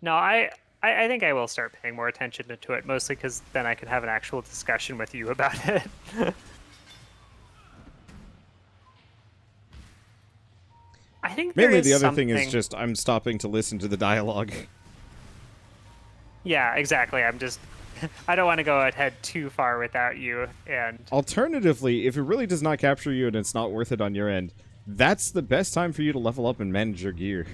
No, I think I will start paying more attention to it, mostly because then I can have an actual discussion with you about it. I think there Mainly is the other thing is something. just I'm stopping to listen to the dialogue. Yeah, exactly. I'm just. I don't want to go ahead too far without you, and Alternatively, if it really does not capture you and it's not worth it on your end, that's the best time for you to level up and manage your gear.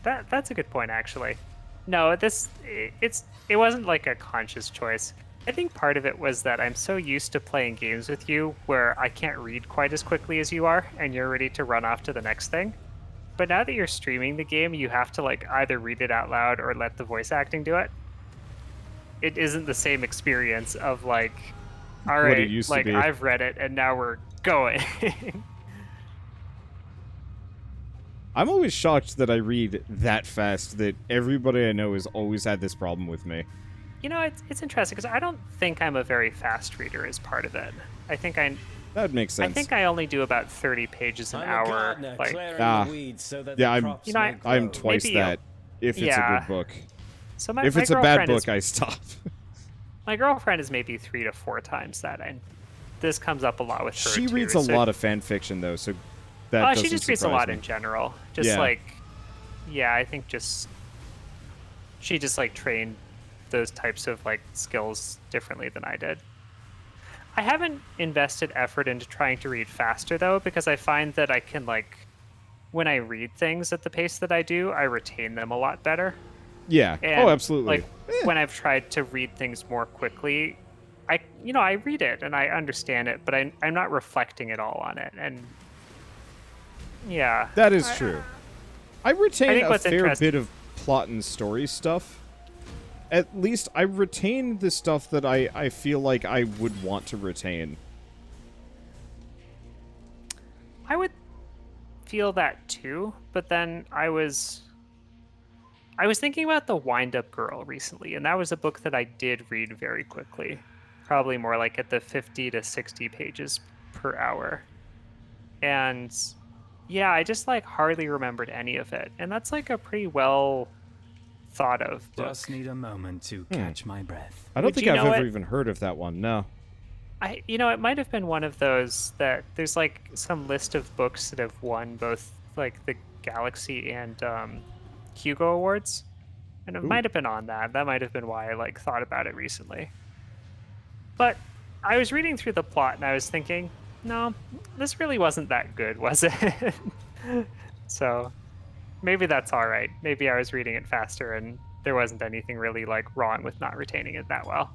that's a good point, actually. No, it wasn't like a conscious choice. I think part of it was that I'm so used to playing games with you where I can't read quite as quickly as you are, and you're ready to run off to the next thing. But now that you're streaming the game, you have to like either read it out loud or let the voice acting do it. It isn't the same experience of like, all What it right, used to like be. I've read it and now we're going. I'm always shocked that I read that fast that everybody I know has always had this problem with me. You know, it's interesting because I don't think I'm a very fast reader as part of it. I think I That makes sense. I think I only do about 30 pages an hour. Like, I'm twice maybe that if it's a yeah. good book. So my If my it's a bad girlfriend is book, I stop. my girlfriend is maybe 3 to 4 times that, and this comes up a lot with her. She too, reads a so, lot of fan fiction though, so that doesn't she just reads a surprise lot me. in general. Just Yeah. like, yeah, I think just she just like trained those types of like skills differently than I did. I haven't invested effort into trying to read faster though, because I find that I can like, when I read things at the pace that I do, I retain them a lot better. Yeah. And Oh, absolutely. like when I've tried to read things more quickly, I read it and I understand it, but I'm not reflecting at all on it. And yeah, That is true. I retain think a what's fair bit of plot and story stuff. At least I retain the stuff that I feel like I would want to retain. I would feel that too, but then I was thinking about The Wind-Up Girl recently, and that was a book that I did read very quickly, probably more like at the 50 to 60 pages per hour. And yeah, I just like hardly remembered any of it, and that's like a pretty well thought of book. Just need a moment to catch my breath. I don't Would think you I've know ever it? even heard of that one. No. It might have been one of those that there's like some list of books that have won both like the Galaxy and Hugo Awards, and it might have been on that. That might have been why I like thought about it recently. But I was reading through the plot and I was thinking, no, this really wasn't that good, was it? So maybe that's all right. Maybe I was reading it faster and there wasn't anything really like wrong with not retaining it that well.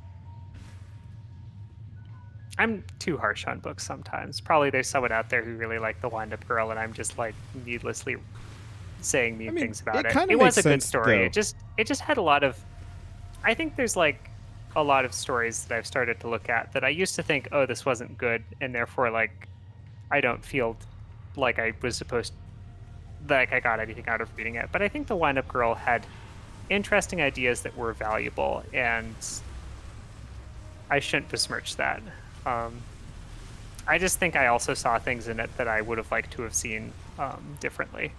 I'm too harsh on books sometimes. Probably there's someone out there who really liked The Wind-Up Girl, and I'm just like needlessly saying mean things about it. kinda It was makes a good sense, story. though. It just had a lot of. I think there's like a lot of stories that I've started to look at that I used to think, oh, this wasn't good, and therefore like I don't feel like I was supposed, like I got anything out of reading it. But I think The Wind-Up Girl had interesting ideas that were valuable, and I shouldn't besmirch that. I just think I also saw things in it that I would have liked to have seen differently.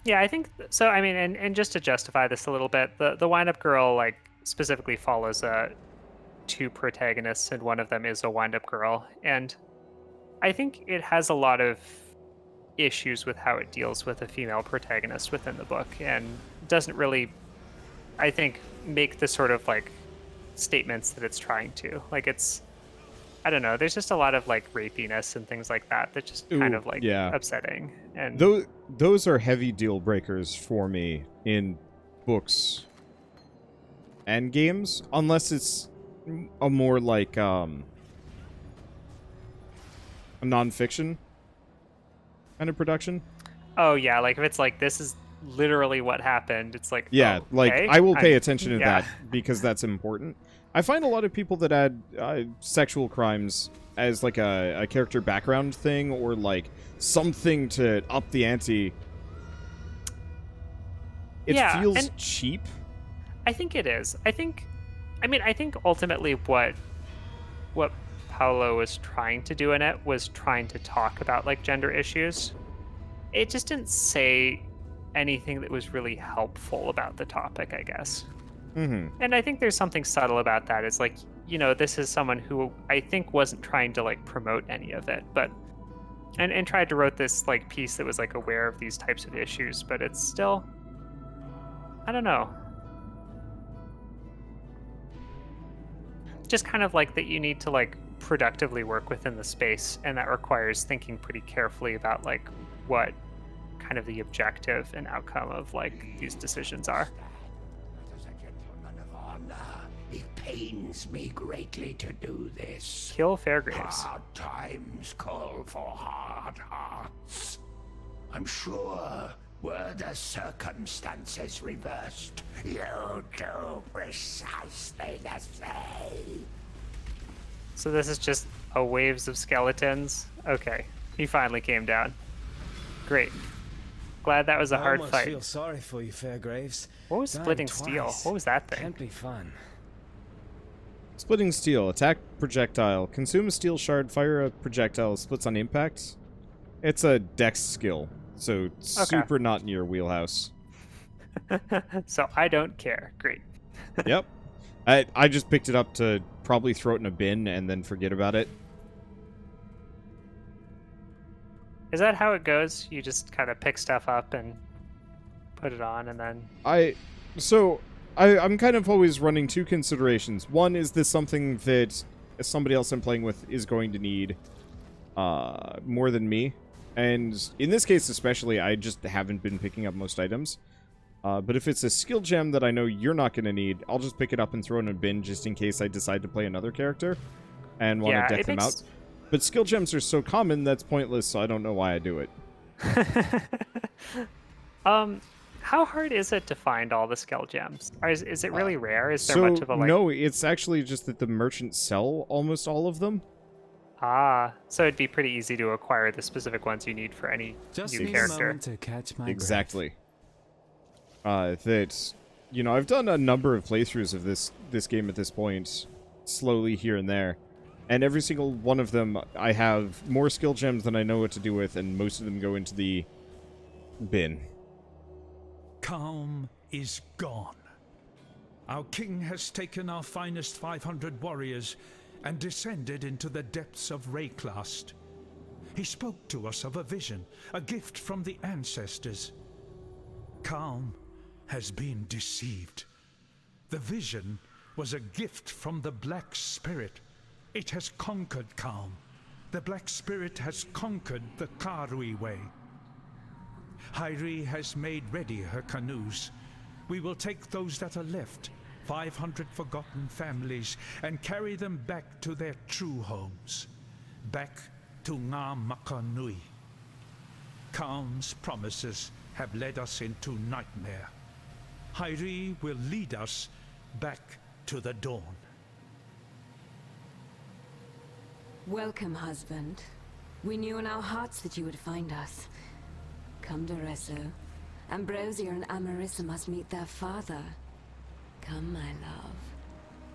Yeah, I think so. I mean, and just to justify this a little bit, the Wind-Up Girl like specifically follows two protagonists, and one of them is a wind-up girl, and I think it has a lot of issues with how it deals with a female protagonist within the book, and doesn't really, I think, make the sort of like statements that it's trying to. Like it's, I don't know. There's just a lot of like rapiness and things like that that just kind of like upsetting. And those are heavy deal breakers for me in books and games, unless it's a more like a non-fiction kind of production. Oh yeah, like if it's like this is literally what happened, it's like, yeah, oh, like okay. I will pay attention to that because that's important. I find a lot of people that add sexual crimes as like a character background thing, or like something to up the ante. It feels cheap. I think it is. I think ultimately what Paolo was trying to do in it was trying to talk about like gender issues. It just didn't say anything that was really helpful about the topic, I guess. Mm-hmm. And I think there's something subtle about that. It's like, this is someone who I think wasn't trying to like promote any of it, but and tried to write this like piece that was like aware of these types of issues, but it's still, I don't know. Just kind of like that you need to like productively work within the space, and that requires thinking pretty carefully about like what kind of the objective and outcome of like these decisions are. As a gentleman of honor, it pains me greatly to do this. Kill Fairgraves. Hard times call for hard hearts. I'm sure, were the circumstances reversed, you'll do precisely the same. So this is just a waves of skeletons? Okay, he finally came down. Great. Glad that was a hard I fight. feel sorry for you, Fairgraves. What was Dying splitting steel? twice. What was that thing? Can't be fun. Splitting steel. Attack projectile. Consume a steel shard. Fire a projectile. Splits on impact. It's a dex skill, so super not in your wheelhouse. So I don't care. Great. Yep. I just picked it up to probably throw it in a bin and then forget about it. Is that how it goes? You just kind of pick stuff up and put it on, and then... I'm kind of always running two considerations. One, is this something that somebody else I'm playing with is going to need more than me? And in this case especially, I just haven't been picking up most items. But if it's a skill gem that I know you're not going to need, I'll just pick it up and throw it in a bin just in case I decide to play another character and want to deck them out. But skill gems are so common, that's pointless, so I don't know why I do it. How hard is it to find all the skill gems? Or is it really rare? Is there much of a like... No, it's actually just that the merchants sell almost all of them. Ah, so it'd be pretty easy to acquire the specific ones you need for any Just new need a character. moment to catch my Exactly. I've done a number of playthroughs of this game at this point, slowly here and there. And every single one of them, I have more skill gems than I know what to do with, and most of them go into the bin. Calm is gone. Our king has taken our finest 500 warriors and descended into the depths of Rayclast. He spoke to us of a vision, a gift from the ancestors. Calm has been deceived. The vision was a gift from the Black Spirit. It has conquered Calm. The Black Spirit has conquered the Karui way. Hyri has made ready her canoes. We will take those that are left, 500 forgotten families, and carry them back to their true homes. Back to Ngā Makanui. Calm's promises have led us into nightmare. Hyri will lead us back to the dawn. Welcome, husband. We knew in our hearts that you would find us. Come, Doresso. Ambrosia and Amarissa must meet their father. Come, my love.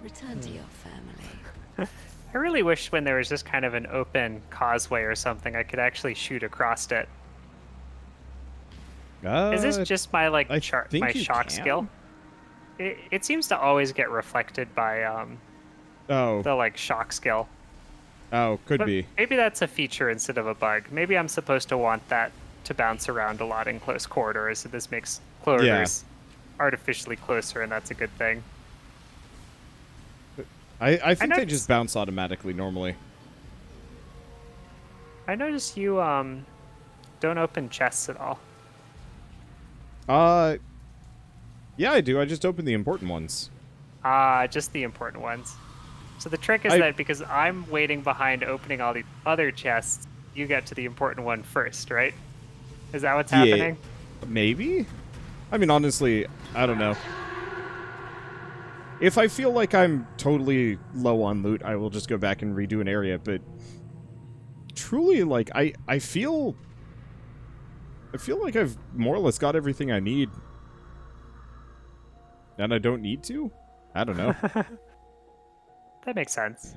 Return to your family. I really wish when there was just kind of an open causeway or something, I could actually shoot across it. Is this just my like my shock skill? It seems to always get reflected by the like shock skill. Oh, could be. Maybe that's a feature instead of a bug. Maybe I'm supposed to want that to bounce around a lot in close quarters, so this makes corridors artificially closer, and that's a good thing. I think they just bounce automatically normally. I noticed you don't open chests at all. Yeah, I do. I just open the important ones. Just the important ones. So the trick is that because I'm waiting behind opening all the other chests, you get to the important one first, right? Is that what's happening? Maybe? I mean, honestly, I don't know. If I feel like I'm totally low on loot, I will just go back and redo an area, but truly, like, I feel like I've more or less got everything I need. And I don't need to? I don't know. That makes sense.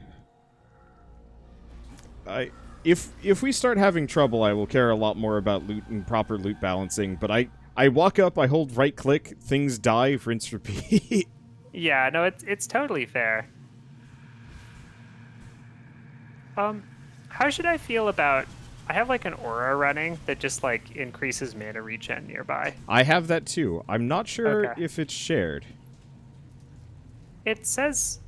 if we start having trouble, I will care a lot more about loot and proper loot balancing. But I walk up, I hold right click, things die, rinse, repeat. Yeah, no, it's totally fair. How should I feel about... I have, like, an aura running that just, like, increases mana regen nearby. I have that too. I'm not sure Okay. if it's shared. It says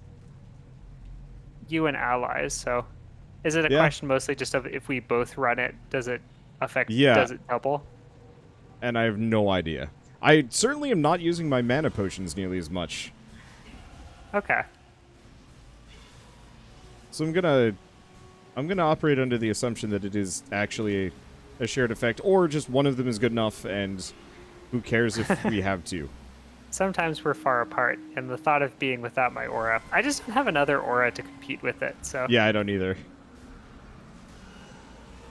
you and allies, so... Is it a Yeah. question mostly just of if we both run it, does it affect... Yeah. Does it double? And I have no idea. I certainly am not using my mana potions nearly as much. Okay. So I'm gonna operate under the assumption that it is actually a shared effect, or just one of them is good enough, and who cares if we have to. Sometimes we're far apart, and the thought of being without my aura... I just don't have another aura to compete with it, so... Yeah, I don't either.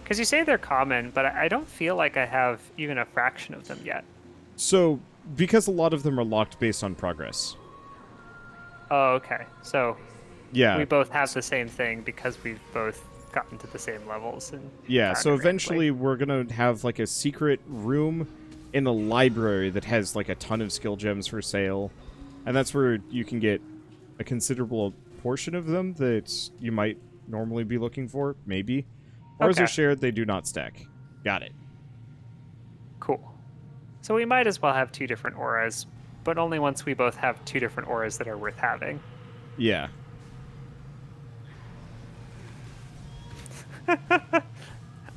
Because you say they're common, but I don't feel like I have even a fraction of them yet. So, because a lot of them are locked based on progress. Oh, okay. So Yeah. we both have the same thing because we've both gotten to the same levels. And Yeah, found so it randomly. eventually we're gonna have like a secret room in a library that has like a ton of skill gems for sale. And that's where you can get a considerable portion of them that you might normally be looking for, maybe. Ours are Okay. shared, they do not stack. Got it. Cool. So we might as well have two different auras, but only once we both have two different auras that are worth having. Yeah.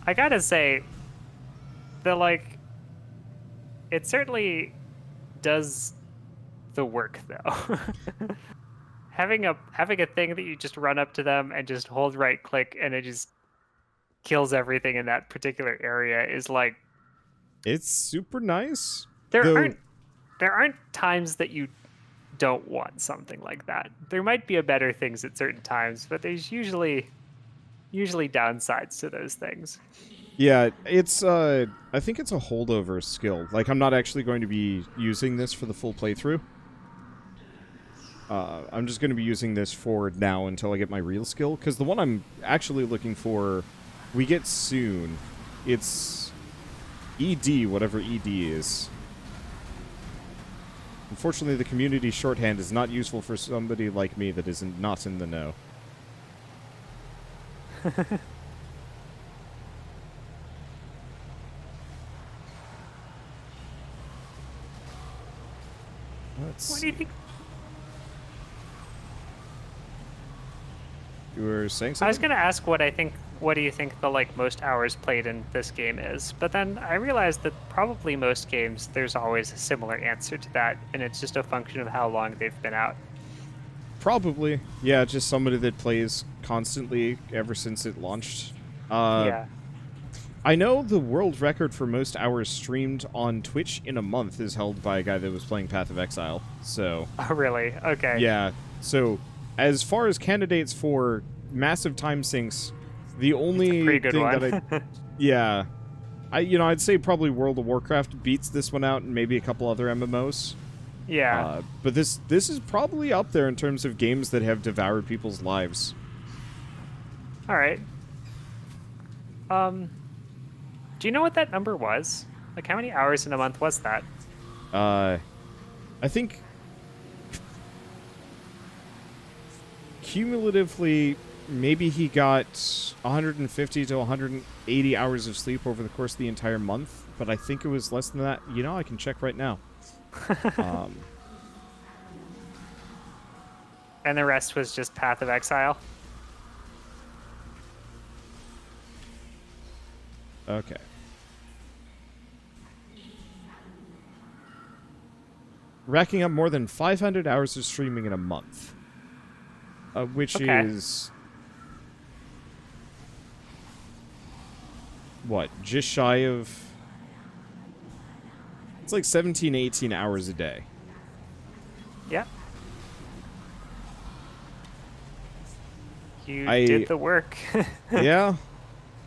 I gotta say that, like, it certainly does the work, though. having a thing that you just run up to them and just hold right click and it just kills everything in that particular area is like, It's super nice. there Though- aren't times that you don't want something like that. There might be a better things at certain times, but there's usually downsides to those things. Yeah, it's I think it's a holdover skill. Like, I'm not actually going to be using this for the full playthrough. I'm just going to be using this for now until I get my real skill, because the one I'm actually looking for, we get soon. It's ED, whatever ED is. Unfortunately, the community shorthand is not useful for somebody like me that isn't not in the know. What do you think? You were saying something? I was gonna ask what do you think the most hours played in this game is, but then I realized that probably most games there's always a similar answer to that, and it's just a function of how long they've been out. Probably. Yeah, just somebody that plays constantly ever since it launched. Yeah. I know the world record for most hours streamed on Twitch in a month is held by a guy that was playing Path of Exile. So, Oh, really? Okay. yeah. So, as far as candidates for massive time sinks, the only Pretty good thing one. that I... Yeah. I'd say probably World of Warcraft beats this one out and maybe a couple other MMOs. Yeah. But this is probably up there in terms of games that have devoured people's lives. All right. Do you know what that number was? Like, how many hours in a month was that? I think cumulatively, maybe he got 150 to 180 hours of sleep over the course of the entire month, but I think it was less than that. I can check right now. And the rest was just Path of Exile? Okay. Racking up more than 500 hours of streaming in a month. Which Okay. is... What? Just shy of... It's like 17, 18 hours a day. Yeah. You I- did the work. Yeah.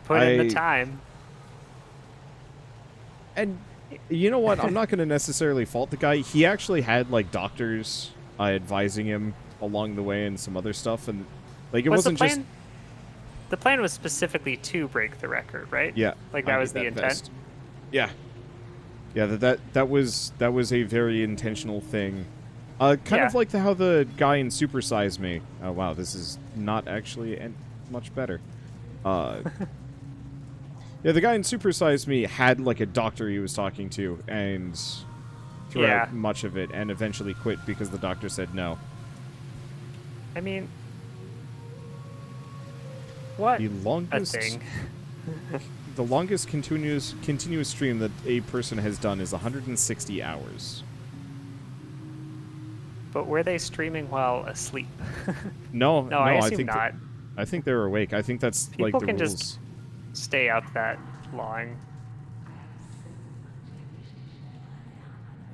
Put in I- the time. And you know what? I'm not going to necessarily fault the guy. He actually had, like, doctors advising him along the way and some other stuff. And, like, it Was the wasn't just... plan? the plan was specifically to break the record, right? Yeah. Like I that need was the intent. vest. Yeah. Yeah, that was a very intentional thing. Kind of Yeah. like how the guy in Super Size Me. Oh wow, this is not actually much better. Yeah, the guy in Super Size Me had like a doctor he was talking to, and throughout much of it, and eventually quit because the doctor said no. I mean, what The longest a thing. the longest continuous stream that a person has done is 160 hours. But were they streaming while asleep? No, No, I assume think not. I think they're awake. I think that's People like the can rules. just stay up that long.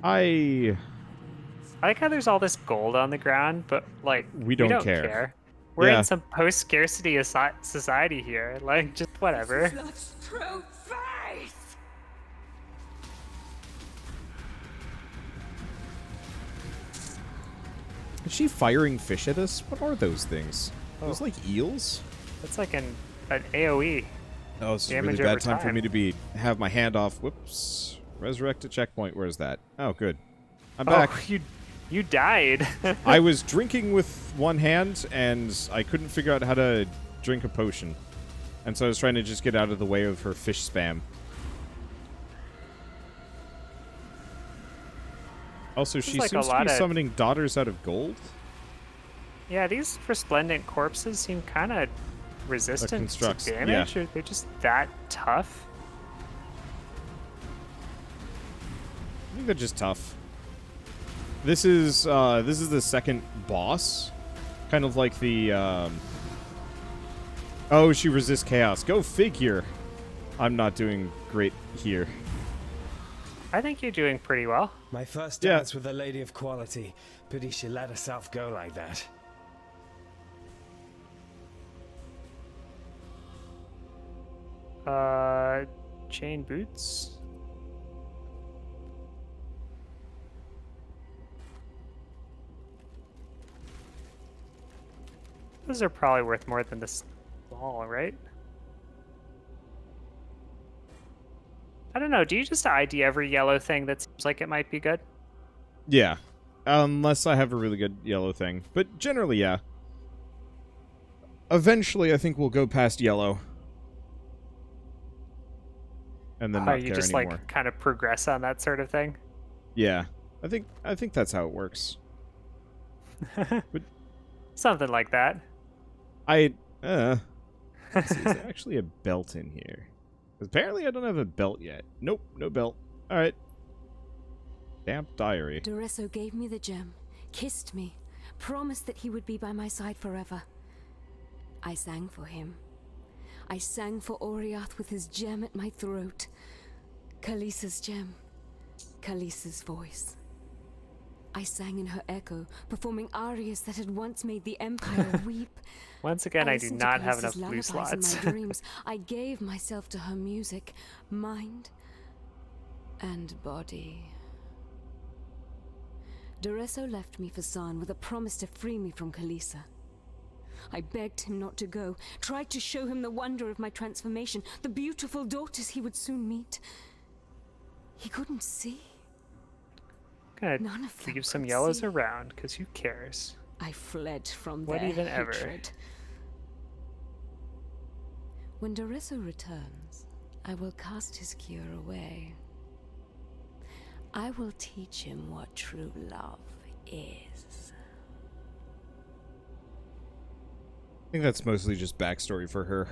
I like how there's all this gold on the ground, but like We don't care. We're Yeah. in some post-scarcity society here. Like, just whatever. That's true faith! Is she firing fish at us? What are those things? Oh. Those like eels? That's like an AoE. Oh, this is a really Damage bad over time for time. me to have my hand off. Whoops. Resurrect a checkpoint. Where's that? Oh, good. I'm Oh, back. you died. I was drinking with one hand, and I couldn't figure out how to drink a potion. And so I was trying to just get out of the way of her fish spam. Also, she like a seems to lot be of- summoning daughters out of gold. Yeah, these resplendent corpses seem kind of resistant to constructs, damage, yeah. or they're just that tough. I think they're just tough. This is the second boss, kind of like the. Oh, she resists chaos. Go figure. I'm not doing great here. I think you're doing pretty well. My first Yeah. dance with a lady of quality. Pity she let herself go like that. Chain boots. Those are probably worth more than this ball, right? I don't know. Do you just ID every yellow thing that seems like it might be good? Yeah, unless I have a really good yellow thing, but generally, yeah. Eventually, I think we'll go past yellow, and then not you care just anymore. like kind of progress on that sort of thing? Yeah, I think that's how it works. Something like that. Let's see, is there actually a belt in here? 'Cause apparently I don't have a belt yet. Nope, no belt. Alright. Damp diary. Doresso gave me the gem, kissed me, promised that he would be by my side forever. I sang for him. I sang for Oriath with his gem at my throat. Khaleesi's gem. Khaleesi's voice. I sang in her echo, performing arias that had once made the Empire weep. Once again, I do listened to not have enough Khaleesi's blue lullabies slots. In my dreams, I gave myself to her music, mind and body. Doresso left me for San with a promise to free me from Khaleesi. I begged him not to go, tried to show him the wonder of my transformation, the beautiful daughters he would soon meet. He couldn't see. None Gonna of them leave some could yellows see. around, because who cares? I fled from What their even ever? hatred. When Doresso returns, I will cast his cure away. I will teach him what true love is. I think that's mostly just backstory for her.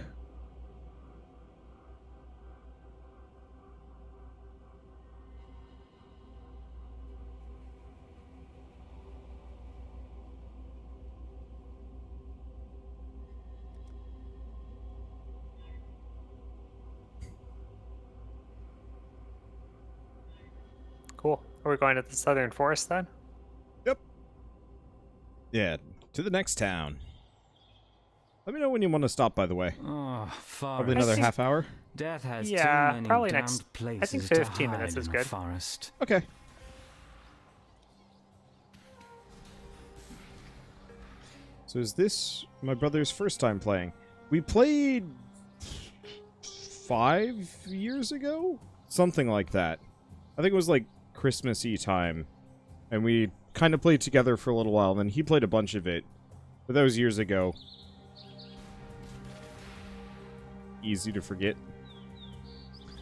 Cool. Are we going to the southern forest then? Yep. Yeah, to the next town. Let me know when you want to stop, by the way. Oh, forest. Probably another half hour. Death has Yeah, too many probably damned next- places I think to 15 hide minutes is in a good. forest. Okay. So is this my brother's first time playing? We played 5 years ago? Something like that. I think it was like Christmassy time. And we kind of played together for a little while, and then he played a bunch of it. But that was years ago. Easy to forget.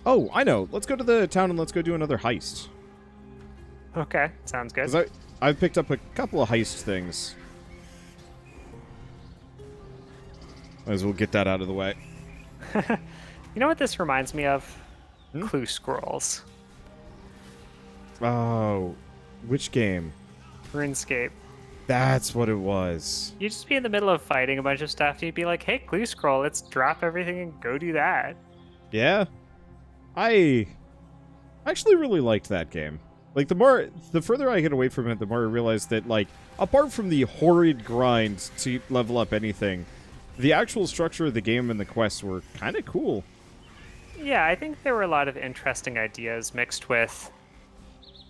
Oh, I know. Let's go to the town and let's go do another heist. Okay, sounds good. 'Cause I've picked up a couple of heist things. Might as well get that out of the way. You know what this reminds me of? Clue scrolls. Oh, which game? RuneScape. That's what it was. You'd just be in the middle of fighting a bunch of stuff, and you'd be like, hey, clue scroll, let's drop everything and go do that. Yeah. I actually really liked that game. Like, the further I get away from it, the more I realize that, like, apart from the horrid grind to level up anything, the actual structure of the game and the quests were kind of cool. Yeah, I think there were a lot of interesting ideas mixed with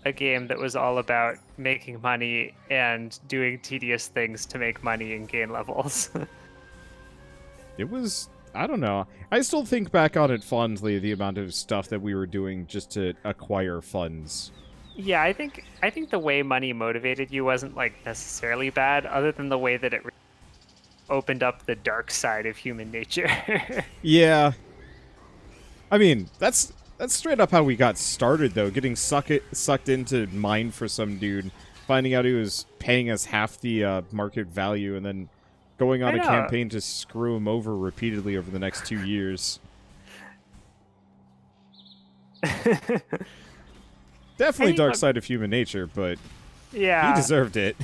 a game that was all about making money and doing tedious things to make money and gain levels. It was, I don't know. I still think back on it fondly, the amount of stuff that we were doing just to acquire funds. Yeah, I think the way money motivated you wasn't like necessarily bad, other than the way that it opened up the dark side of human nature. Yeah. I mean, that's straight up how we got started, though. Getting sucked into mine for some dude, finding out he was paying us half the market value, and then going on a campaign to screw him over repeatedly over the next 2 years. Definitely dark side of human nature, but yeah, he deserved it.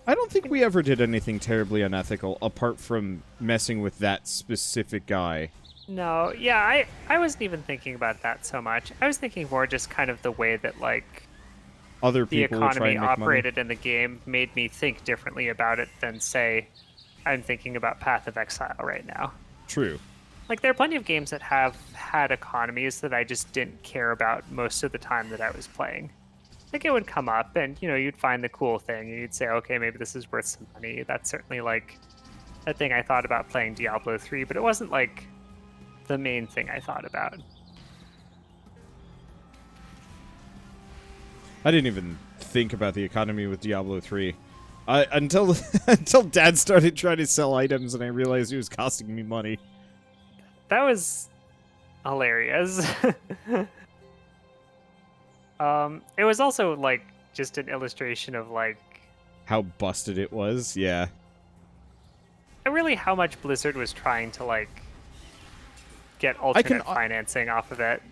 I don't think we ever did anything terribly unethical, apart from messing with that specific guy. No, yeah, I wasn't even thinking about that so much. I was thinking more just kind of the way that, like, Other the people would try economy and make operated in the game made me think differently about it than, say, I'm thinking about Path of Exile right now. True. Like, there are plenty of games that have had economies that I just didn't care about most of the time that I was playing. Like, it would come up, and, you know, you'd find the cool thing, and you'd say, okay, maybe this is worth some money. That's certainly, like, a thing I thought about playing Diablo 3, but it wasn't, like, the main thing I thought about. I didn't even think about the economy with Diablo 3. Until Dad started trying to sell items and I realized he was costing me money. That was hilarious. It was also, like, just an illustration of, like... How busted it was, yeah. Really how much Blizzard was trying to, like, get alternate financing off of it.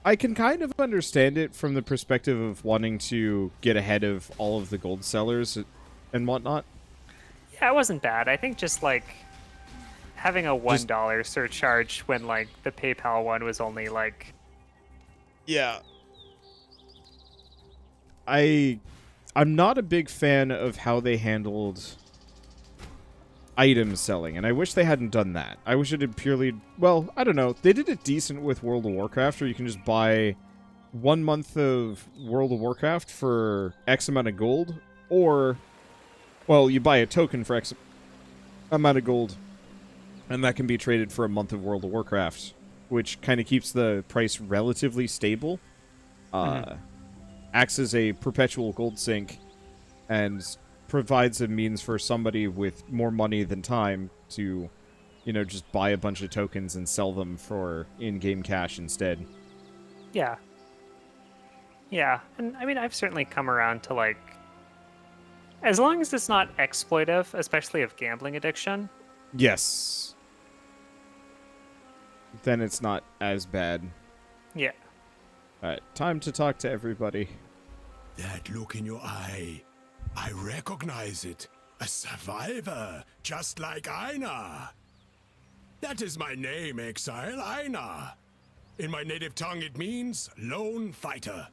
I can kind of understand it from the perspective of wanting to get ahead of all of the gold sellers and whatnot. Yeah, it wasn't bad. I think just, like, having a $1 surcharge when, like, the PayPal one was only, like... Yeah. I'm not a big fan of how they handled item selling, and I wish they hadn't done that. I wish it had purely... Well, I don't know. They did it decent with World of Warcraft, where you can just buy 1 month of World of Warcraft for X amount of gold, or... Well, you buy a token for X amount of gold, and that can be traded for a month of World of Warcraft, which kind of keeps the price relatively stable. Acts as a perpetual gold sink, and provides a means for somebody with more money than time to, you know, just buy a bunch of tokens and sell them for in-game cash instead. Yeah. Yeah, and I mean, I've certainly come around to, like... As long as it's not exploitive, especially of gambling addiction. Yes. Then it's not as bad. Yeah. Alright, time to talk to everybody. That look in your eye, I recognize it. A survivor, just like Einar. That is my name, Exile, Einar. In my native tongue it means lone fighter.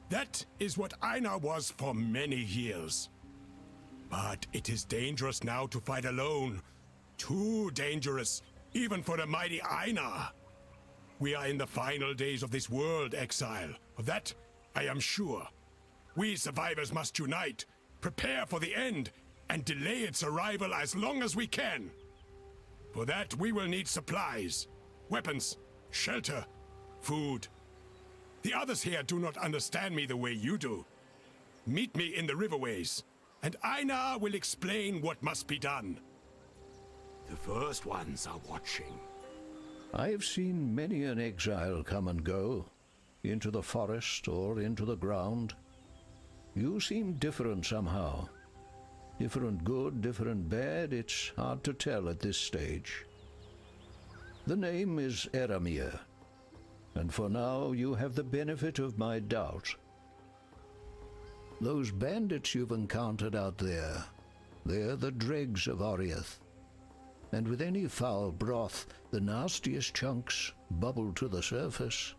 That is what Einar was for many years. But it is dangerous now to fight alone. Too dangerous, even for the mighty Einar. We are in the final days of this world, Exile. Of that, I am sure. We survivors must unite, prepare for the end, and delay its arrival as long as we can. For that, we will need supplies, weapons, shelter, food. The others here do not understand me the way you do. Meet me in the riverways, and Einar will explain what must be done. The first ones are watching. I have seen many an exile come and go, into the forest or into the ground. You seem different somehow. Different good, different bad, it's hard to tell at this stage. The name is Eramir, and for now you have the benefit of my doubt. Those bandits you've encountered out there, they're the dregs of Oriath. And with any foul broth, the nastiest chunks bubble to the surface.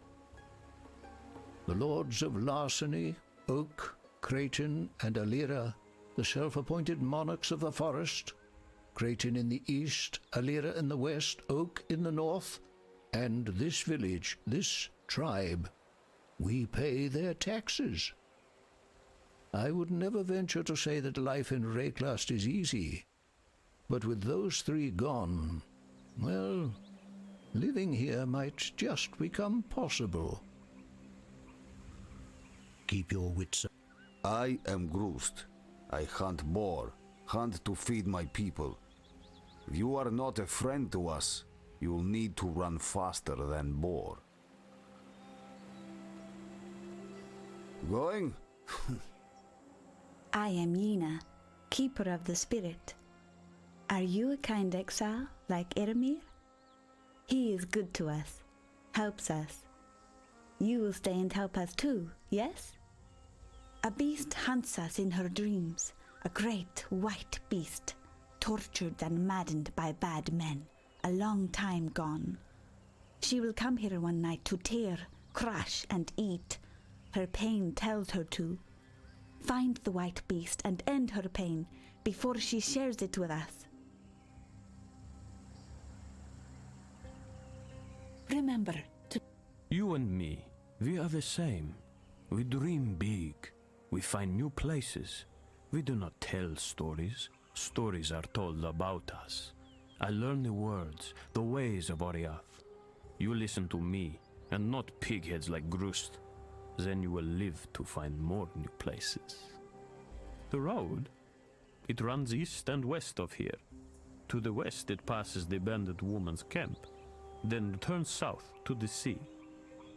The lords of Larceny, Oak, Creighton, and Alira, the self-appointed monarchs of the forest, Creighton in the east, Alira in the west, Oak in the north, and this village, this tribe, we pay their taxes. I would never venture to say that life in Rayclast is easy, but with those three gone, well, living here might just become possible. Keep your wits. I am Groost. I hunt boar, hunt to feed my people. If you are not a friend to us, you'll need to run faster than boar. Going? I am Yena, keeper of the spirit. Are you a kind exile, like Eramir? He is good to us, helps us. You will stay and help us too, yes? A beast hunts us in her dreams, a great white beast, tortured and maddened by bad men, a long time gone. She will come here one night to tear, crush, and eat. Her pain tells her to. Find the white beast and end her pain before she shares it with us. Remember to... You and me, we are the same. We dream big. We find new places. We do not tell stories. Stories are told about us. I learn the words, the ways of Oriath. You listen to me, and not pigheads like Groost. Then you will live to find more new places. The road, it runs east and west of here. To the west it passes the bandit woman's camp, then turns south to the sea.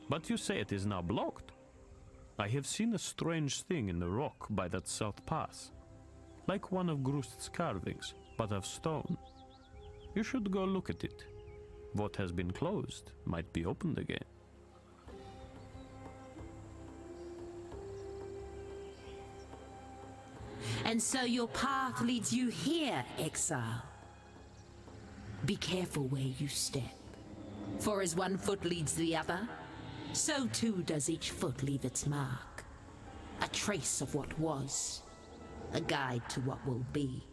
But you say it is now blocked. I have seen a strange thing in the rock by that south pass, like one of Groost's carvings, but of stone. You should go look at it. What has been closed might be opened again. And so your path leads you here, Exile. Be careful where you step, for as one foot leads the other, so too does each foot leave its mark. A trace of what was, a guide to what will be.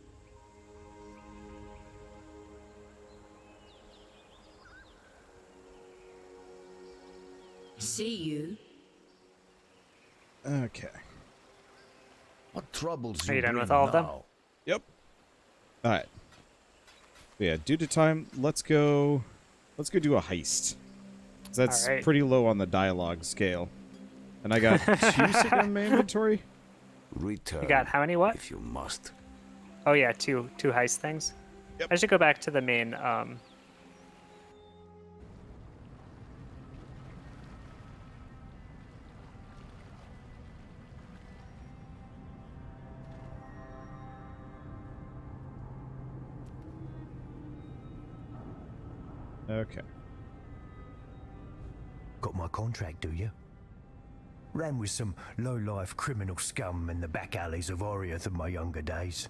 See you. Okay. What troubles Are you done bring with all of them? now? Yep. All right. Yeah, due to time, let's go do a heist. 'Cause that's All right. pretty low on the dialogue scale. And I got 2 sitting in my inventory. Return. You got how many what? If you must. Oh yeah, two heist things. Yep. I should go back to the main. Okay. Got my contract, do you? Ran with some low-life criminal scum in the back alleys of Oriath in my younger days.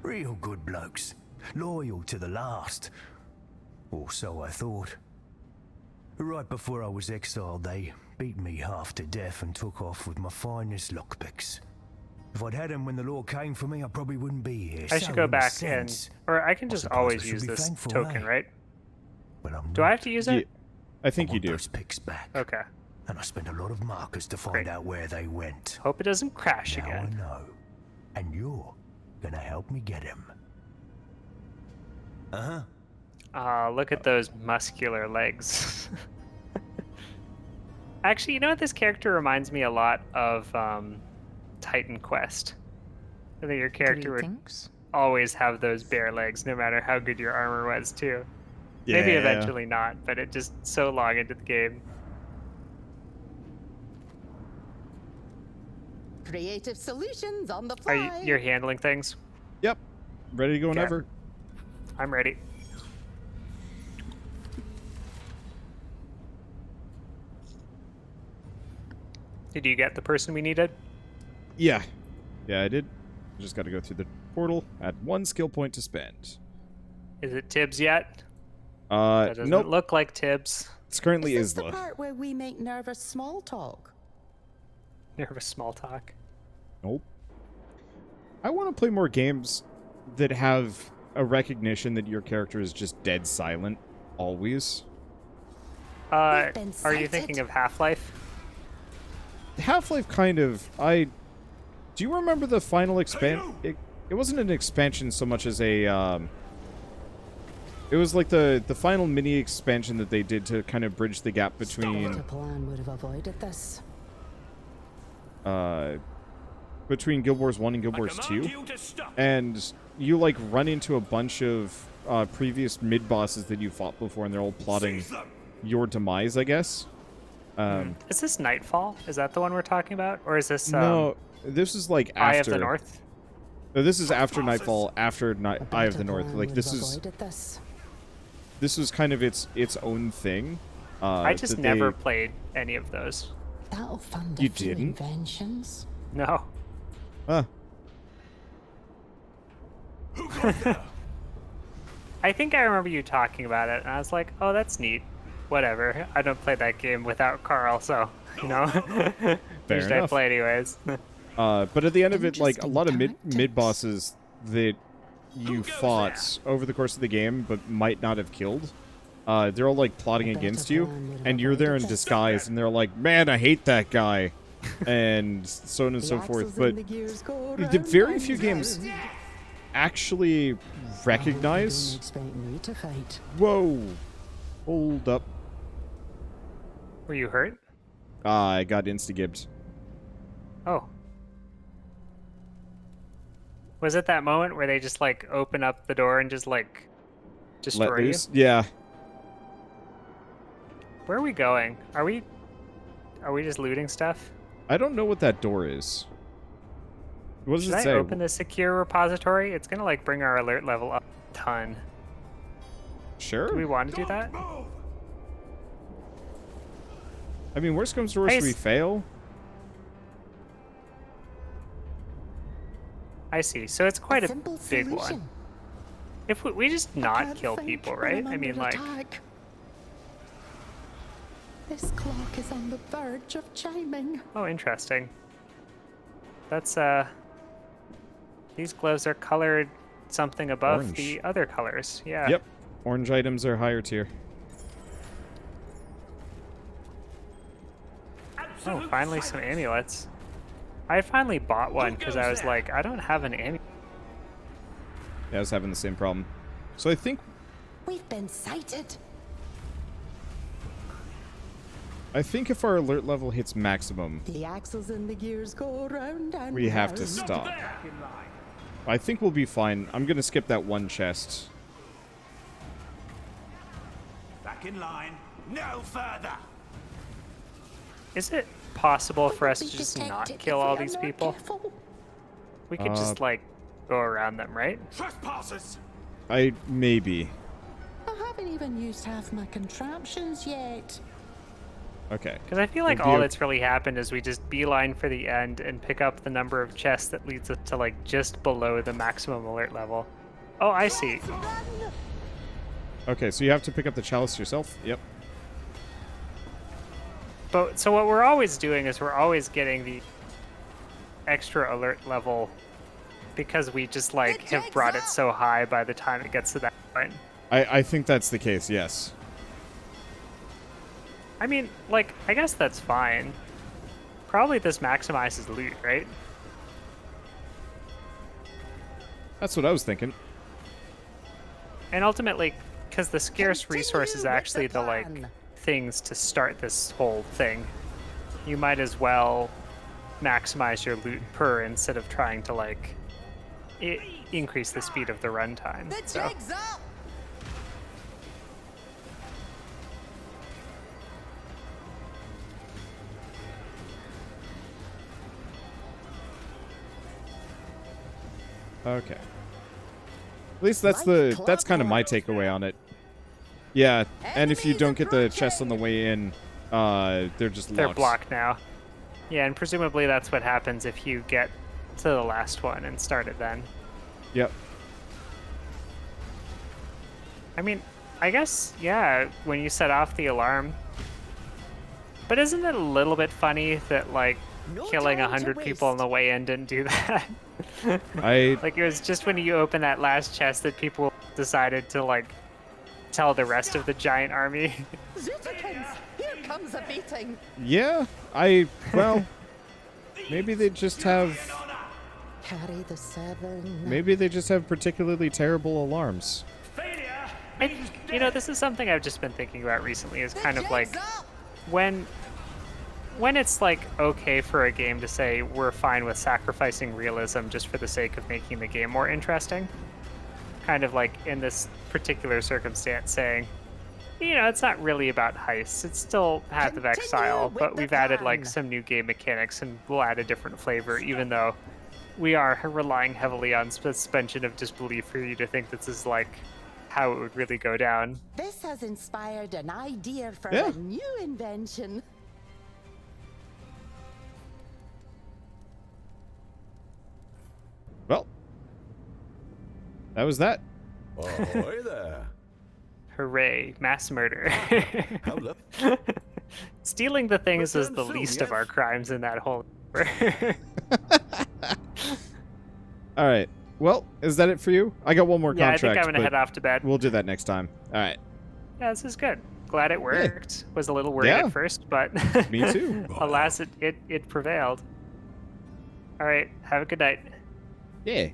Real good blokes, loyal to the last. Or so I thought. Right before I was exiled, they beat me half to death and took off with my finest lockpicks. If I'd had them when the law came for me, I probably wouldn't be here. I So should go in a back sense, or I can just suppose I always should use be this thankful, token, eh? right? But I'm Do I not. have to use it? I think I you want do. those picks back. Okay. and I spent a lot of markers to find Great. out where they went. Hope it doesn't crash Now I again. know, and you're gonna help me get him. Look at those muscular legs. Actually, you know what? This character reminds me a lot of Titan Quest. I think your character would always have those bare legs, no matter how good your armor was, too. Maybe Yeah. eventually not, but it just so long into the game. Creative solutions on the Are fly. you're handling things? Yep. Ready to go whenever. I'm ready. Did you get the person we needed? Yeah. Yeah, I did. Just got to go through the portal. Add 1 skill point to spend. Is it Tibbs yet? That doesn't Nope. look like Tibbs. It's currently Is this the Isla. part where we make nervous small talk? Nervous small talk. Nope. I want to play more games that have a recognition that your character is just dead silent, always. Are been you sighted. thinking of Half-Life? Half-Life kind of... Do you remember the final expansion? It wasn't an expansion so much as a... It was like the final mini expansion that they did to kind of bridge the gap between... The plan would have avoided this. Between Guild Wars 1 and Guild Wars 2. And you, like, run into a bunch of previous mid-bosses that you fought before, and they're all plotting your demise, I guess. Is this Nightfall? Is that the one we're talking about? Or is this No, this is, like, Eye after... of the North? No, this is after Nightfall, after Eye of the North. Plan Like, would this have is... avoided this. This was kind of its own thing. I just that never they- played any of those. That'll fund You a few didn't? inventions. No. Huh. I think I remember you talking about it, and I was like, oh, that's neat. Whatever. I don't play that game without Carl, so, you know. Fair Usually I enough. play anyways. But at the end of it, like, a Interesting lot of tactics. mid bosses that you fought over the course of the game but might not have killed, they're all, like, plotting A better against you, plan would have and you're there in avoided this. disguise, and they're like, man, I hate that guy, and so on and The so forth. axles But and the gears go the round very and few games round. actually You recognize... don't expect me to fight. Whoa! Hold up. Were you hurt? I got insta-gibbed. Oh. Was it that moment where they just, like, open up the door and just, like, destroy Let you? loose? Yeah. Where are we going? Are we just looting stuff? I don't know what that door is. What does Should it I say? open the secure repository? It's gonna, like, bring our alert level up a ton. Sure. Do we want to do that? I mean, worst comes to worst, I we s- fail. I see. So it's quite a simple big solution. one. If we just not kill people, right? I mean, like, This clock is on the verge of chiming. oh, interesting. That's, these gloves are colored something above Orange. the other colors. Yeah. Yep. Orange items are higher tier. Oh, finally some amulets. I finally bought one because I was like, I don't have an amulet. Yeah, I was having the same problem. So I think We've been sighted. if our alert level hits maximum, The axles and the gears go round and we have to round. stop. I think we'll be fine. I'm gonna skip that one chest. Back in line. No further. Is it possible for us Be to just not detected kill if we all are these not people? careful. We could just, like, go around them, right? Trespassers. Maybe. I haven't even used half my contraptions yet. Okay. Because I feel like We'll be all o- that's really happened is we just beeline for the end and pick up the number of chests that leads us to, like, just below the maximum alert level. Oh, I see. Okay, so you have to pick up the chalice yourself? Yep. But so what we're always doing is we're always getting the extra alert level because we just, like, have brought it so high by the time it gets to that point. I think that's the case, yes. I mean, like, I guess that's fine. Probably this maximizes loot, right? That's what I was thinking. And ultimately, because the scarce resource is actually the, like, things to start this whole thing, you might as well maximize your loot per instead of trying to, like, increase the speed of the runtime. So. Okay. At least that's kind of my takeaway on it. Yeah, and if you don't get the chests on the way in, they're just locked. They're blocked now. Yeah, and presumably that's what happens if you get to the last one and start it then. Yep. I mean, I guess, yeah, when you set off the alarm. But isn't it a little bit funny that, like, killing 100 people on the way in didn't do that? Like, it was just when you open that last chest that people decided to, like, tell the rest of the giant army. Zootikins, here comes a beating. Yeah, well, maybe they just have... Carry the 7. Maybe they just have particularly terrible alarms. You know, this is something I've just been thinking about recently, is kind of like, when it's like okay for a game to say we're fine with sacrificing realism just for the sake of making the game more interesting, kind of like in this particular circumstance saying, you know, it's not really about heists, it's still Path of Exile, but we've added like some new game mechanics and we'll add a different flavor, even though we are relying heavily on suspension of disbelief for you to think this is like how it would really go down. This has inspired an idea for Yeah. a new invention. Well, that was that. Oh, hey there. Hooray, mass murder. Hello. Stealing the things is Return the soon, least yes? of our crimes in that whole. All right. Well, is that it for you? I got one more Yeah, I contract. think I'm gonna but head off to bed. We'll do that next time. All right. Yeah, this is good. Glad it worked. Was a little worried Yeah. at first, but Me too. alas, it prevailed. All right, have a good night. Yeah.